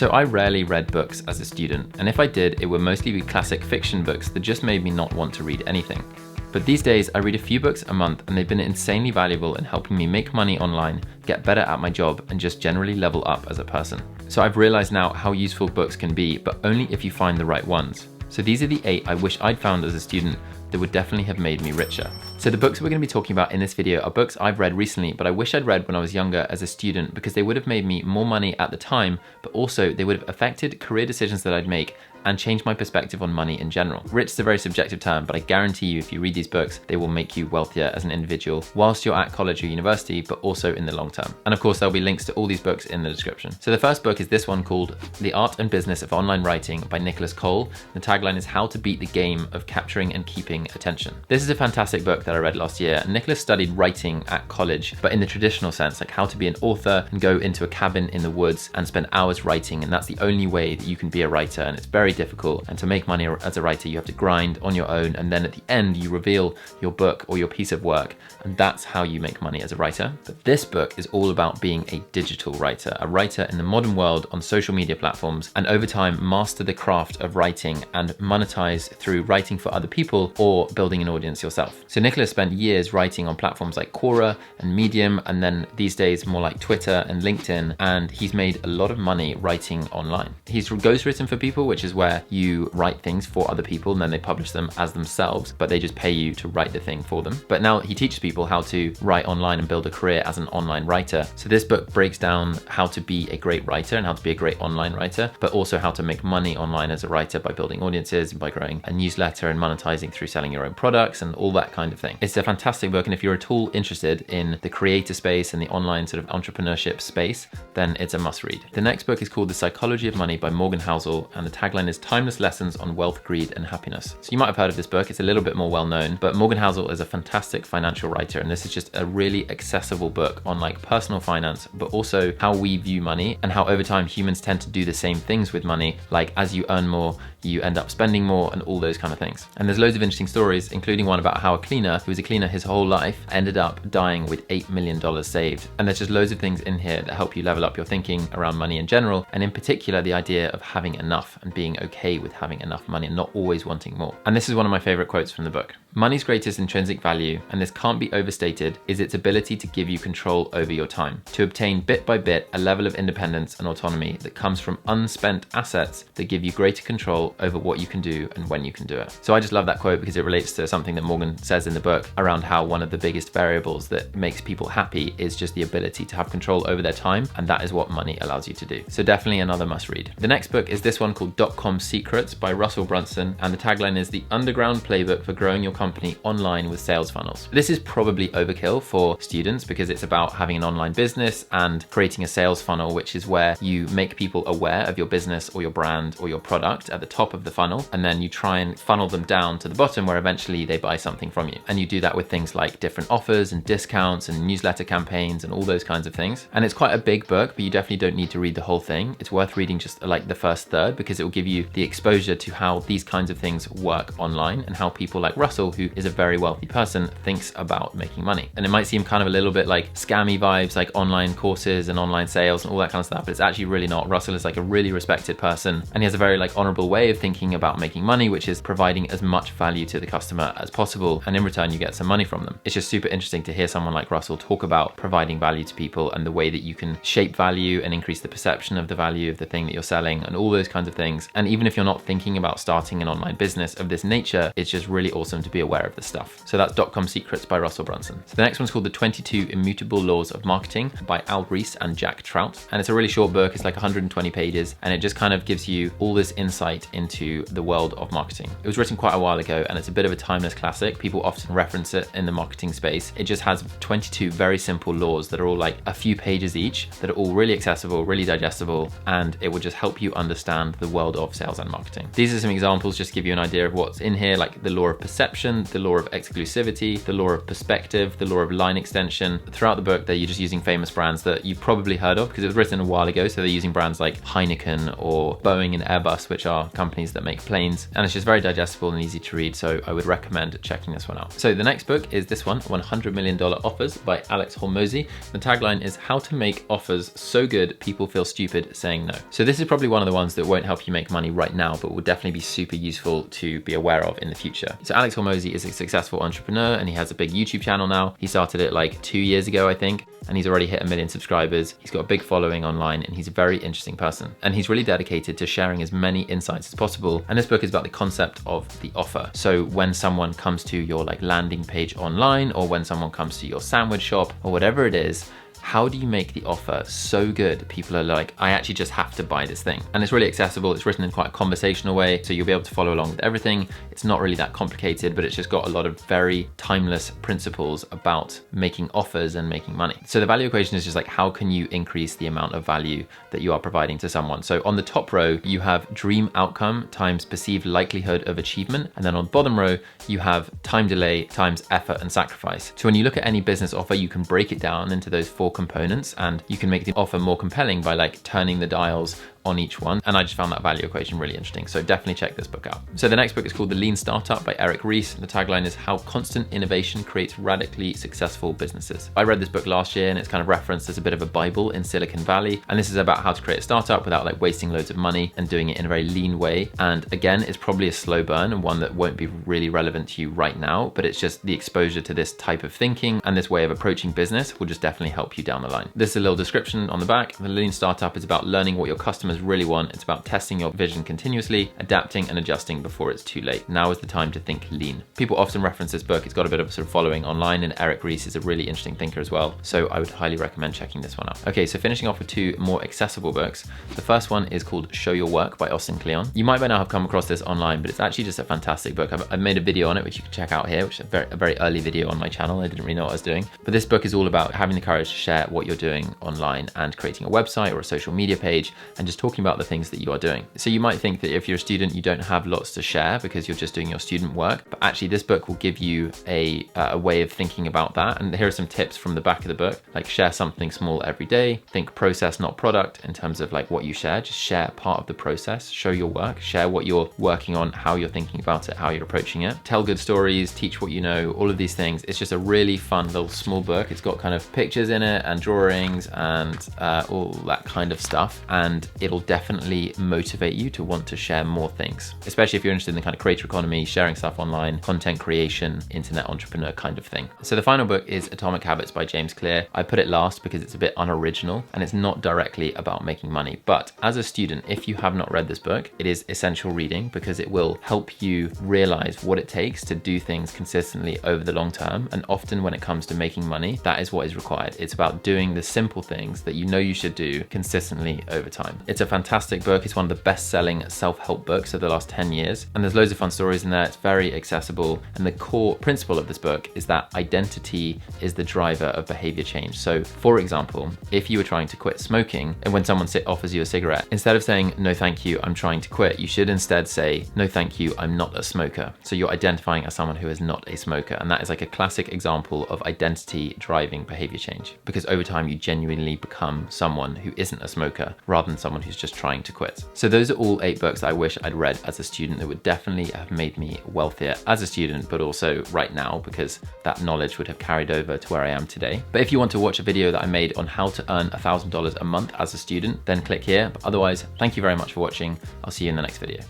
So I rarely read books as a student, and if I did, it would mostly be classic fiction books that just made me not want to read anything. But these days, I read a few books a month and they've been insanely valuable in helping me make money online, get better at my job, and just generally level up as a person. So I've realized now how useful books can be, but only if you find the right ones. So these are the 8 I wish I'd found as a student that would definitely have made me richer. So the books we're going to be talking about in this video are books I've read recently, but I wish I'd read when I was younger as a student because they would have made me more money at the time, but also they would have affected career decisions that I'd make and change my perspective on money in general. Rich is a very subjective term, but I guarantee you if you read these books, they will make you wealthier as an individual whilst you're at college or university, but also in the long term. And of course, there'll be links to all these books in the description. So the first book is this one called The Art and Business of Online Writing by Nicholas Cole. The tagline is How to Beat the Game of Capturing and Keeping Attention. This is a fantastic book that I read last year. Nicholas studied writing at college, but in the traditional sense, like how to be an author and go into a cabin in the woods and spend hours writing. And that's the only way that you can be a writer. And it's very difficult, and to make money as a writer you have to grind on your own, and then at the end you reveal your book or your piece of work, and that's how you make money as a writer. But this book is all about being a digital writer, a writer in the modern world on social media platforms, and over time master the craft of writing and monetize through writing for other people or building an audience yourself. So Nicholas spent years writing on platforms like Quora and Medium, and then these days more like Twitter and LinkedIn, and he's made a lot of money writing online. He's ghostwritten for people, which is where you write things for other people and then they publish them as themselves, but they just pay you to write the thing for them. But now he teaches people how to write online and build a career as an online writer. So this book breaks down how to be a great writer and how to be a great online writer, but also how to make money online as a writer by building audiences and by growing a newsletter and monetizing through selling your own products and all that kind of thing. It's a fantastic book, and if you're at all interested in the creator space and the online sort of entrepreneurship space, then it's a must read. The next book is called The Psychology of Money by Morgan Housel, and the tagline is Timeless Lessons on Wealth, Greed, and Happiness. So you might have heard of this book. It's a little bit more well known, but Morgan Housel is a fantastic financial writer, and this is just a really accessible book on like personal finance, but also how we view money and how over time humans tend to do the same things with money. Like as you earn more, you end up spending more and all those kind of things. And there's loads of interesting stories, including one about how a cleaner who was a cleaner his whole life ended up dying with $8 million saved. And there's just loads of things in here that help you level up your thinking around money in general, and in particular the idea of having enough and being okay with having enough money and not always wanting more. And this is one of my favorite quotes from the book. Money's greatest intrinsic value, and this can't be overstated, is its ability to give you control over your time, to obtain bit by bit a level of independence and autonomy that comes from unspent assets that give you greater control over what you can do and when you can do it. So I just love that quote because it relates to something that Morgan says in the book around how one of the biggest variables that makes people happy is just the ability to have control over their time, and that is what money allows you to do. So definitely another must read. The next book is this one called .com Secrets by Russell Brunson, and the tagline is The Underground Playbook for Growing Your Company Online with Sales Funnels. This is probably overkill for students because it's about having an online business and creating a sales funnel, which is where you make people aware of your business or your brand or your product at the top of the funnel, and then you try and funnel them down to the bottom where eventually they buy something from you. And you do that with things like different offers and discounts and newsletter campaigns and all those kinds of things. And it's quite a big book, but you definitely don't need to read the whole thing. It's worth reading just like the first third because it will give you the exposure to how these kinds of things work online and how people like Russell, who is a very wealthy person, thinks about making money. And it might seem kind of a little bit like scammy vibes, like online courses and online sales and all that kind of stuff, but it's actually really not. Russell is like a really respected person, and he has a very like honorable way of thinking about making money, which is providing as much value to the customer as possible, and in return you get some money from them. It's just super interesting to hear someone like Russell talk about providing value to people and the way that you can shape value and increase the perception of the value of the thing that you're selling and all those kinds of things. And even if you're not thinking about starting an online business of this nature, it's just really awesome to be aware of this stuff. So that's .com Secrets by Russell Brunson. So the next one's called The 22 Immutable Laws of Marketing by Al Ries and Jack Trout. And it's a really short book. It's like 120 pages, and it just kind of gives you all this insight into the world of marketing. It was written quite a while ago, and it's a bit of a timeless classic. People often reference it in the marketing space. It just has 22 very simple laws that are all like a few pages each, that are all really accessible, really digestible, and it will just help you understand the world of sales and marketing. These are some examples just to give you an idea of what's in here, like the law of perception, attention, the law of exclusivity, the law of perspective, the law of line extension. Throughout the book, they're just using famous brands that you've probably heard of because it was written a while ago. So they're using brands like Heineken or Boeing and Airbus, which are companies that make planes. And it's just very digestible and easy to read. So I would recommend checking this one out. So the next book is this one, $100 Million Offers by Alex Hormozi. The tagline is how to make offers so good people feel stupid saying no. So this is probably one of the ones that won't help you make money right now, but will definitely be super useful to be aware of in the future. So Alex Hormozi is a successful entrepreneur and he has a big YouTube channel now. He started it like 2 years ago, I think, and he's already hit 1 million subscribers. He's got a big following online and he's a very interesting person. And he's really dedicated to sharing as many insights as possible. And this book is about the concept of the offer. So when someone comes to your like landing page online, or when someone comes to your sandwich shop or whatever it is, how do you make the offer so good people are like, I actually just have to buy this thing? And it's really accessible. It's written in quite a conversational way, so you'll be able to follow along with everything. It's not really that complicated, but it's just got a lot of very timeless principles about making offers and making money. So the value equation is just like, how can you increase the amount of value that you are providing to someone? So on the top row, you have dream outcome times perceived likelihood of achievement. And then on the bottom row, you have time delay times effort and sacrifice. So when you look at any business offer, you can break it down into those 4 components and you can make the offer more compelling by like turning the dials on each one. And I just found that value equation really interesting. So definitely check this book out. So the next book is called The Lean Startup by Eric Ries. The tagline is how constant innovation creates radically successful businesses. I read this book last year and it's kind of referenced as a bit of a Bible in Silicon Valley. And this is about how to create a startup without like wasting loads of money and doing it in a very lean way. And again, it's probably a slow burn and one that won't be really relevant to you right now, but it's just the exposure to this type of thinking and this way of approaching business will just definitely help you down the line. This is a little description on the back. The Lean Startup is about learning what your customers really want. It's about testing your vision continuously, adapting and adjusting before it's too late. Now is the time to think lean. People often reference this book. It's got a bit of a sort of following online, and Eric Ries is a really interesting thinker as well. So I would highly recommend checking this one out. Okay, so finishing off with 2 more accessible books. The first one is called Show Your Work by Austin Kleon. You might by now have come across this online, but it's actually just a fantastic book. I've made a video on it, which you can check out here, which is a very early video on my channel. I didn't really know what I was doing. But this book is all about having the courage to share what you're doing online and creating a website or a social media page and just talking about the things that you are doing. So you might think that if you're a student, you don't have lots to share because you're just doing your student work, but actually this book will give you a way of thinking about that. And here are some tips from the back of the book, like share something small every day, think process, not product in terms of like what you share, just share part of the process, show your work, share what you're working on, how you're thinking about it, how you're approaching it, tell good stories, teach what you know, all of these things. It's just a really fun little small book. It's got kind of pictures in it and drawings and all that kind of stuff. And it'll definitely motivate you to want to share more things, especially if you're interested in the kind of creator economy, sharing stuff online, content creation, internet entrepreneur kind of thing. So the final book is Atomic Habits by James Clear. I put it last because it's a bit unoriginal and it's not directly about making money. But as a student, if you have not read this book, it is essential reading because it will help you realize what it takes to do things consistently over the long term. And often when it comes to making money, that is what is required. It's about doing the simple things that you know you should do consistently over time. It's a fantastic book. It's one of the best-selling self-help books of the last 10 years. And there's loads of fun stories in there. It's very accessible. And the core principle of this book is that identity is the driver of behavior change. So for example, if you were trying to quit smoking and when someone offers you a cigarette, instead of saying, no, thank you, I'm trying to quit, you should instead say, no, thank you, I'm not a smoker. So you're identifying as someone who is not a smoker. And that is like a classic example of identity driving behavior change, because over time you genuinely become someone who isn't a smoker rather than someone who's just trying to quit. So those are all 8 books that I wish I'd read as a student that would definitely have made me wealthier as a student, but also right now, because that knowledge would have carried over to where I am today. But if you want to watch a video that I made on how to earn $1,000 a month as a student, then click here. But otherwise, thank you very much for watching. I'll see you in the next video.